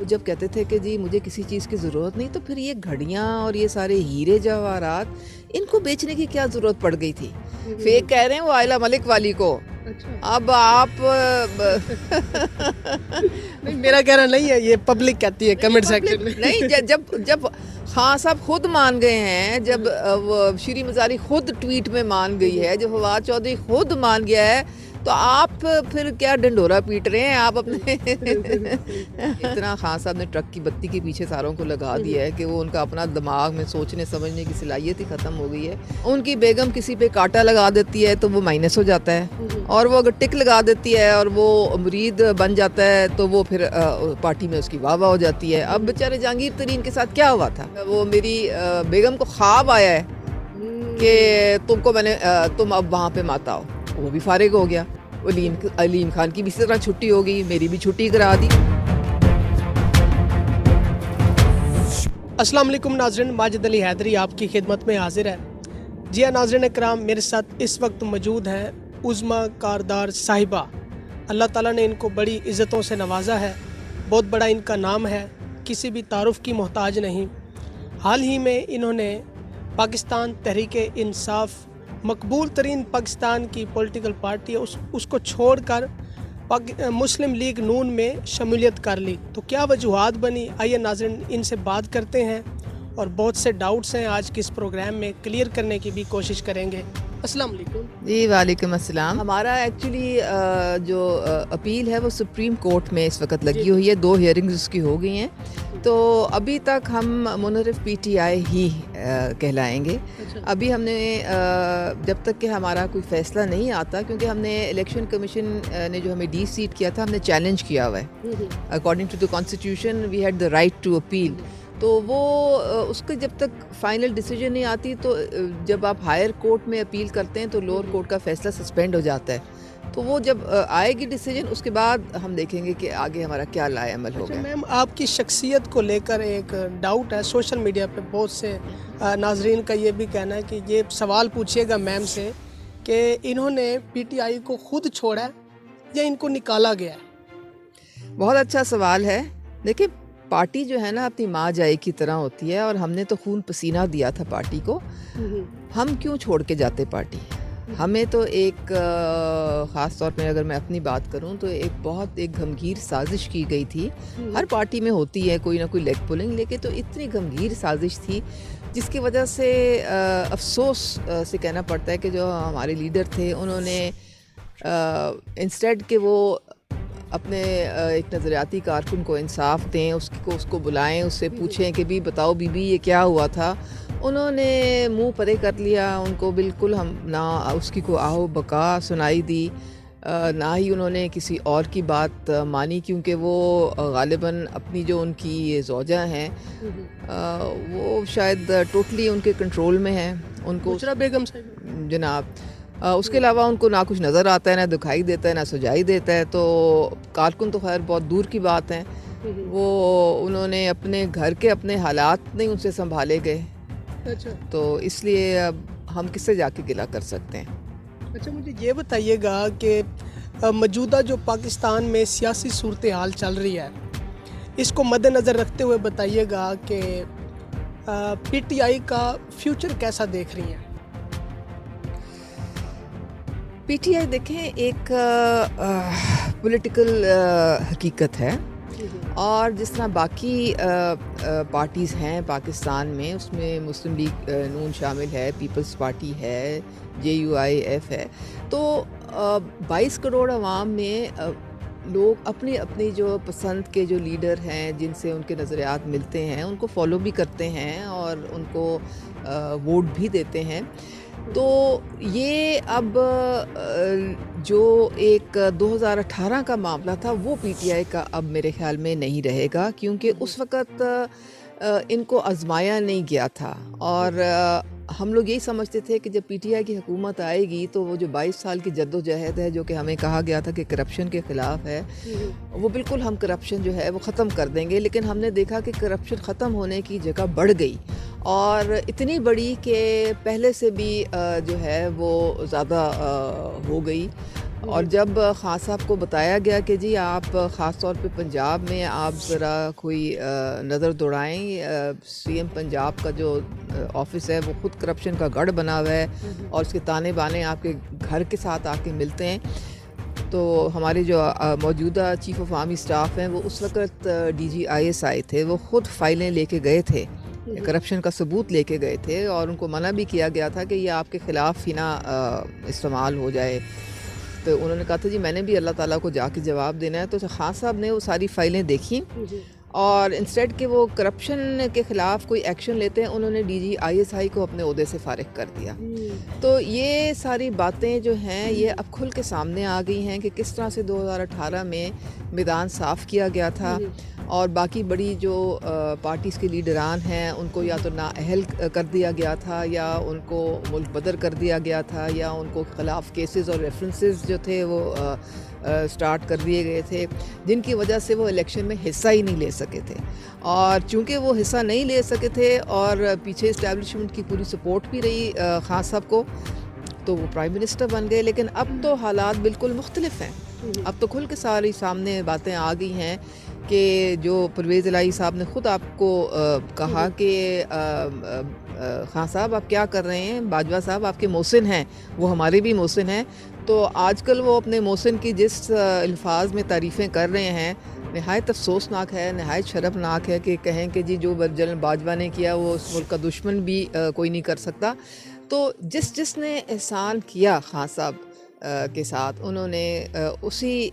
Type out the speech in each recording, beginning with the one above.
جب کہتے تھے کہ جی مجھے کسی چیز کی ضرورت نہیں، تو پھر یہ گھڑیاں اور یہ سارے ہیرے جواہرات ان کو بیچنے کی کیا ضرورت پڑ گئی تھی؟ فیک کہہ رہے ہیں وہ عائلہ ملک والی کو. اب آپ نہیں، میرا کہنا نہیں ہے، یہ پبلک کہتی ہے کمنٹ سیکشن میں. نہیں، جب خان صاحب خود مان گئے ہیں، جب شیریں مزاری خود ٹویٹ میں مان گئی ہے، جب فواد چودھری خود مان گیا ہے، تو آپ پھر کیا ڈنڈورا پیٹ رہے ہیں آپ اپنے؟ اتنا خان صاحب نے ٹرک کی بتی کے پیچھے ساروں کو لگا دیا ہے کہ وہ ان کا اپنا دماغ میں سوچنے سمجھنے کی صلاحیت ہی ختم ہو گئی ہے. ان کی بیگم کسی پہ کانٹا لگا دیتی ہے تو وہ مائنس ہو جاتا ہے، اور وہ اگر ٹک لگا دیتی ہے اور وہ مرید بن جاتا ہے تو وہ پھر پارٹی میں اس کی واہ واہ ہو جاتی ہے. اب بیچارے جہانگیر ترین کے ساتھ کیا ہوا تھا؟ وہ میری بیگم کو خواب آیا ہے کہ تم اب وہاں پہ مت آؤ، وہ بھی فارغ ہو گیا. علیم خان کی بھی اسی طرح چھٹی ہو گئی، میری بھی چھٹی کرا دی. السلام علیکم ناظرین، ماجد علی حیدری آپ کی خدمت میں حاضر ہے. جی ہاں ناظرین اکرام، میرے ساتھ اس وقت موجود ہیں عظمیٰ کاردار صاحبہ. اللہ تعالیٰ نے ان کو بڑی عزتوں سے نوازا ہے، بہت بڑا ان کا نام ہے، کسی بھی تعارف کی محتاج نہیں. حال ہی میں انہوں نے پاکستان تحریک انصاف، مقبول ترین پاکستان کی پولیٹیکل پارٹی ہے، اس کو چھوڑ کر مسلم لیگ نون میں شمولیت کر لی. تو کیا وجوہات بنی؟ آئیے ناظرین ان سے بات کرتے ہیں، اور بہت سے ڈاؤٹس ہیں آج کے اس پروگرام میں کلیئر کرنے کی بھی کوشش کریں گے. السلام علیکم. جی وعلیکم السلام. ہمارا ایکچولی جو اپیل ہے وہ سپریم کورٹ میں اس وقت لگی ہوئی ہے، 2 ہیئرنگز اس کی ہو گئی ہیں. تو ابھی تک ہم منحرف پی ٹی آئی ہی کہلائیں گے. ابھی ہم نے جب تک کہ ہمارا کوئی فیصلہ نہیں آتا، کیونکہ ہم نے الیکشن کمیشن نے جو ہمیں ڈی سیٹ کیا تھا ہم نے چیلنج کیا ہوا ہے. According to the constitution we had the right to appeal. تو وہ اس کے جب تک فائنل ڈیسیجن نہیں آتی، تو جب آپ ہائر کورٹ میں اپیل کرتے ہیں تو لوور کورٹ کا فیصلہ سسپینڈ ہو جاتا ہے. تو وہ جب آئے گی ڈیسیجن، اس کے بعد ہم دیکھیں گے کہ آگے ہمارا کیا لائے عمل ہوگا. میم آپ کی شخصیت کو لے کر ایک ڈاؤٹ ہے سوشل میڈیا پہ، بہت سے ناظرین کا یہ بھی کہنا ہے کہ یہ سوال پوچھیے گا میم سے کہ انہوں نے پی ٹی آئی کو خود چھوڑا ہے یا ان کو نکالا گیا ہے؟ بہت اچھا سوال ہے. دیکھیں، پارٹی جو ہے نا اپنی ماں جائی کی طرح ہوتی ہے، اور ہم نے تو خون پسینہ دیا تھا پارٹی کو. ہم کیوں چھوڑ کے جاتے پارٹی؟ ہمیں تو ایک خاص طور پہ اگر میں اپنی بات کروں تو ایک گھمگیر سازش کی گئی تھی. ہر پارٹی میں ہوتی ہے کوئی نہ کوئی لیگ پولنگ، لیکن تو اتنی گھمگیر سازش تھی جس کی وجہ سے افسوس سے کہنا پڑتا ہے کہ جو ہمارے لیڈر تھے انہوں نے انسٹیڈ کہ وہ اپنے ایک نظریاتی کارکن کو انصاف دیں، اس کو بلائیں، اس سے پوچھیں کہ بھی بتاؤ بی بی یہ کیا ہوا تھا، انہوں نے منہ پرے کر لیا. ان کو بالکل ہم نہ اس کی کوئی آہو بقا سنائی دی، نہ ہی انہوں نے کسی اور کی بات مانی، کیونکہ وہ غالباً اپنی جو ان کی زوجہ ہیں وہ شاید ٹوٹلی ان کے کنٹرول میں ہیں. ان کو بیگم صاحب جناب اس کے علاوہ ان کو نہ کچھ نظر آتا ہے، نہ دکھائی دیتا ہے، نہ سجائی دیتا ہے. تو کارکن تو خیر بہت دور کی بات ہے، وہ انہوں نے اپنے گھر کے اپنے حالات نہیں ان سے سنبھالے گئے. تو اس لیے اب ہم کس سے جا کے گلہ کر سکتے ہیں؟ اچھا، مجھے یہ بتائیے گا کہ موجودہ جو پاکستان میں سیاسی صورتحال چل رہی ہے، اس کو مد نظر رکھتے ہوئے بتائیے گا کہ پی ٹی آئی کا فیوچر کیسا دیکھ رہی ہیں؟ پی ٹی آئی دیکھیں ایک پولیٹیکل حقیقت ہے، اور جس طرح باقی پارٹیز ہیں پاکستان میں، اس میں مسلم لیگ نون شامل ہے، پیپلز پارٹی ہے، JUIF ہے. تو 22 کروڑ عوام میں لوگ اپنی اپنی جو پسند کے جو لیڈر ہیں، جن سے ان کے نظریات ملتے ہیں، ان کو فالو بھی کرتے ہیں اور ان کو ووٹ بھی دیتے ہیں. تو یہ اب جو ایک 2018 کا معاملہ تھا وہ پی ٹی آئی کا اب میرے خیال میں نہیں رہے گا، کیونکہ اس وقت ان کو آزمایا نہیں گیا تھا. اور ہم لوگ یہی سمجھتے تھے کہ جب پی ٹی آئی کی حکومت آئے گی تو وہ جو 22 سال کی جد و جہد ہے، جو کہ ہمیں کہا گیا تھا کہ کرپشن کے خلاف ہے، وہ بالکل ہم کرپشن جو ہے وہ ختم کر دیں گے. لیکن ہم نے دیکھا کہ کرپشن ختم ہونے کی جگہ بڑھ گئی، اور اتنی بڑی کہ پہلے سے بھی جو ہے وہ زیادہ ہو گئی. اور جب خان صاحب کو بتایا گیا کہ جی آپ خاص طور پہ پنجاب میں آپ ذرا کوئی نظر دوڑائیں، سی ایم پنجاب کا جو آفس ہے وہ خود کرپشن کا گڑھ بنا ہوا ہے اور اس کے تانے بانے آپ کے گھر کے ساتھ آ کے ملتے ہیں، تو ہمارے جو موجودہ چیف آف آرمی اسٹاف ہیں وہ اس وقت ڈی جی آئی ایس آئے تھے، وہ خود فائلیں لے کے گئے تھے، کرپشن کا ثبوت لے کے گئے تھے، اور ان کو منع بھی کیا گیا تھا کہ یہ آپ کے خلاف ہی نہ استعمال ہو جائے۔ تو انہوں نے کہا تھا جی میں نے بھی اللہ تعالیٰ کو جا کے جواب دینا ہے، تو خان صاحب نے وہ ساری فائلیں دیکھیں اور انسٹیڈ کہ وہ کرپشن کے خلاف کوئی ایکشن لیتے ہیں، انہوں نے D G I S I کو اپنے عہدے سے فارغ کر دیا۔ تو یہ ساری باتیں جو ہیں یہ اب کھل کے سامنے آ گئی ہیں کہ کس طرح سے 2018 میں میدان صاف کیا گیا تھا، اور باقی بڑی جو پارٹیز کے لیڈران ہیں ان کو یا تو نااہل کر دیا گیا تھا، یا ان کو ملک بدر کر دیا گیا تھا، یا ان کو خلاف کیسز اور ریفرنسز جو تھے وہ سٹارٹ کر دیے گئے تھے، جن کی وجہ سے وہ الیکشن میں حصہ ہی نہیں لے سکے تھے۔ اور چونکہ وہ حصہ نہیں لے سکے تھے اور پیچھے اسٹیبلشمنٹ کی پوری سپورٹ بھی رہی خان صاحب کو، تو وہ پرائم منسٹر بن گئے۔ لیکن اب تو حالات بالکل مختلف ہیں، اب تو کھل کے ساری سامنے باتیں آ گئی ہیں کہ جو پرویز الہی صاحب نے خود آپ کو کہا کہ خان صاحب آپ کیا کر رہے ہیں، باجوہ صاحب آپ کے محسن ہیں، وہ ہمارے بھی محسن ہیں، تو آج کل وہ اپنے محسن کی جس الفاظ میں تعریفیں کر رہے ہیں نہایت افسوسناک ہے، نہایت شرمناک ہے کہ کہیں کہ جی جو جنرل باجوہ نے کیا وہ اس ملک کا دشمن بھی کوئی نہیں کر سکتا۔ تو جس نے احسان کیا خان صاحب کے ساتھ، انہوں نے اسی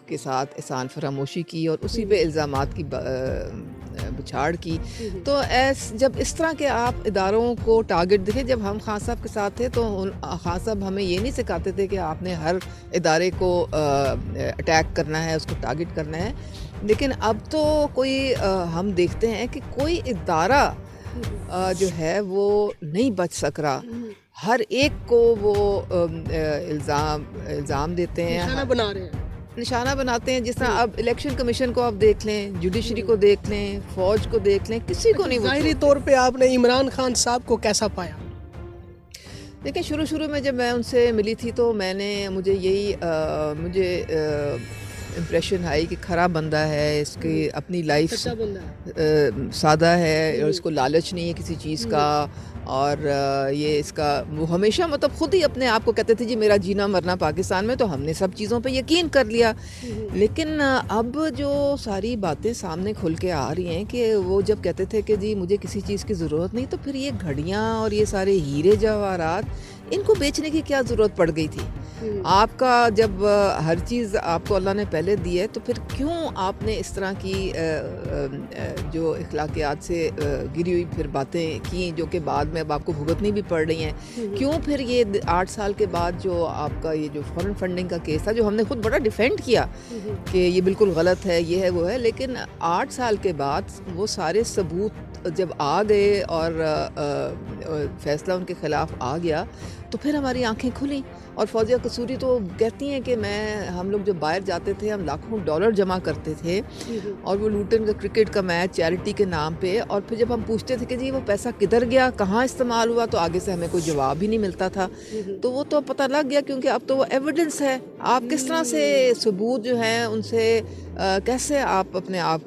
کے ساتھ احسان فراموشی کی اور اسی پہ الزامات کی بچھاڑ کی۔ تو جب اس طرح کے آپ اداروں کو ٹارگٹ دیکھیں، جب ہم خان صاحب کے ساتھ تھے تو خان صاحب ہمیں یہ نہیں سکھاتے تھے کہ آپ نے ہر ادارے کو اٹیک کرنا ہے، اس کو ٹارگٹ کرنا ہے، لیکن اب تو کوئی ہم دیکھتے ہیں کہ کوئی ادارہ جو ہے وہ نہیں بچ سک رہا، ہر ایک کو وہ الزام دیتے ہیں، نشانہ بناتے ہیں۔ جس طرح اب الیکشن کمیشن کو آپ دیکھ لیں، جوڈیشری کو دیکھ لیں، فوج کو دیکھ لیں، کسی کو نہیں۔ ظاہری طور پہ آپ نے عمران خان صاحب کو کیسا پایا؟ دیکھیں شروع میں جب میں ان سے ملی تھی تو مجھے امپریشن آئی کہ کھرا بندہ ہے، اس کی اپنی لائف سادہ ہے اور اس کو لالچ نہیں ہے کسی چیز کا، اور یہ اس کا وہ ہمیشہ مطلب خود ہی اپنے آپ کو کہتے تھے جی میرا جینا مرنا پاکستان میں، تو ہم نے سب چیزوں پہ یقین کر لیا۔ لیکن اب جو ساری باتیں سامنے کھل کے آ رہی ہیں کہ وہ جب کہتے تھے کہ جی مجھے کسی چیز کی ضرورت نہیں، تو پھر یہ گھڑیاں اور یہ سارے ہیرے جواہرات ان کو بیچنے کی کیا ضرورت پڑ گئی تھی؟ آپ کا جب ہر چیز آپ کو اللہ نے پہلے دی ہے، تو پھر کیوں آپ نے اس طرح کی جو اخلاقیات سے گری ہوئی پھر باتیں کی، جو کہ بعد میں اب آپ کو بھگتنی بھی پڑ رہی ہیں؟ کیوں پھر یہ 8 سال کے بعد جو آپ کا یہ جو فارن فنڈنگ کا کیس تھا، جو ہم نے خود بڑا ڈیفینڈ کیا کہ یہ بالکل غلط ہے، یہ ہے وہ ہے، لیکن 8 سال کے بعد وہ سارے ثبوت جب آ گئے اور فیصلہ ان کے خلاف آ گیا، تو پھر ہماری آنکھیں کھلیں۔ اور فوزیہ قصوری تو کہتی ہیں کہ ہم لوگ جب باہر جاتے تھے ہم لاکھوں ڈالر جمع کرتے تھے، اور وہ لوٹن کا کرکٹ کا میچ چیریٹی کے نام پہ، اور پھر جب ہم پوچھتے تھے کہ جی وہ پیسہ کدھر گیا، کہاں استعمال ہوا، تو آگے سے ہمیں کوئی جواب ہی نہیں ملتا تھا۔ تو وہ تو پتہ لگ گیا، کیونکہ اب تو وہ ایویڈنس ہے، آپ کس طرح سے ثبوت جو ہیں ان سے کیسے آپ اپنے آپ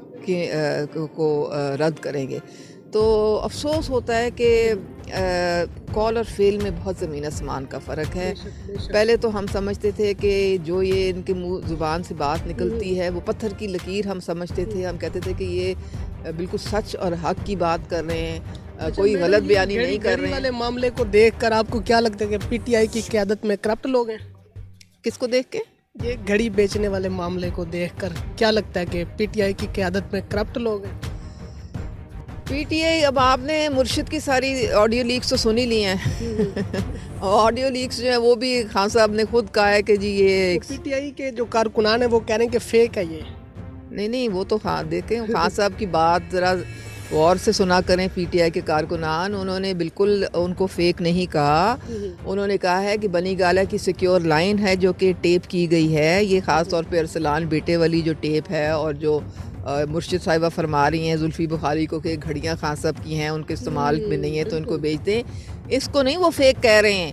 کو رد کریں گے؟ تو افسوس ہوتا ہے کہ کال اور فیل میں بہت زمین آسمان کا فرق ہے۔ پہلے تو ہم سمجھتے تھے کہ جو یہ ان کے منہ زبان سے بات نکلتی ہے وہ پتھر کی لکیر ہم سمجھتے تھے، ہم کہتے تھے کہ یہ بالکل سچ اور حق کی بات کر رہے ہیں، کوئی غلط بیانی نہیں کر رہے ہیں۔ والے معاملے کو دیکھ کر آپ کو کیا لگتا ہے کہ پی ٹی آئی کی قیادت میں کرپٹ لوگ ہیں؟ کس کو دیکھ کے؟ یہ گھڑی بیچنے والے معاملے کو دیکھ کر کیا لگتا ہے کہ پی ٹی آئی کی قیادت میں کرپٹ لوگ ہیں؟ پی ٹی آئی، اب آپ نے مرشد کی ساری آڈیو لیکس تو سن ہی لی ہیں، آڈیو لیکس جو ہیں وہ بھی خان صاحب نے خود کہا ہے کہ جی یہ پی ٹی آئی کے جو کارکنان ہیں وہ کہہ رہے ہیں کہ فیک ہے یہ۔ نہیں وہ تو دیکھیں خان صاحب کی بات ذرا غور سے سنا کریں۔ پی ٹی آئی کے کارکنان، انہوں نے بالکل ان کو فیک نہیں کہا، انہوں نے کہا ہے کہ بنی گالہ کی سیکیور لائن ہے جو کہ ٹیپ کی گئی ہے، یہ خاص طور پہ ارسلان بیٹے والی جو ٹیپ ہے، اور جو مرشد صاحبہ فرما رہی ہیں زلفی بخاری کو کہ گھڑیاں خان صاحب کی ہیں، ان کے استعمال میں نہیں ہے تو ان کو بیچ دیں، اس کو نہیں وہ فیک کہہ رہے ہیں۔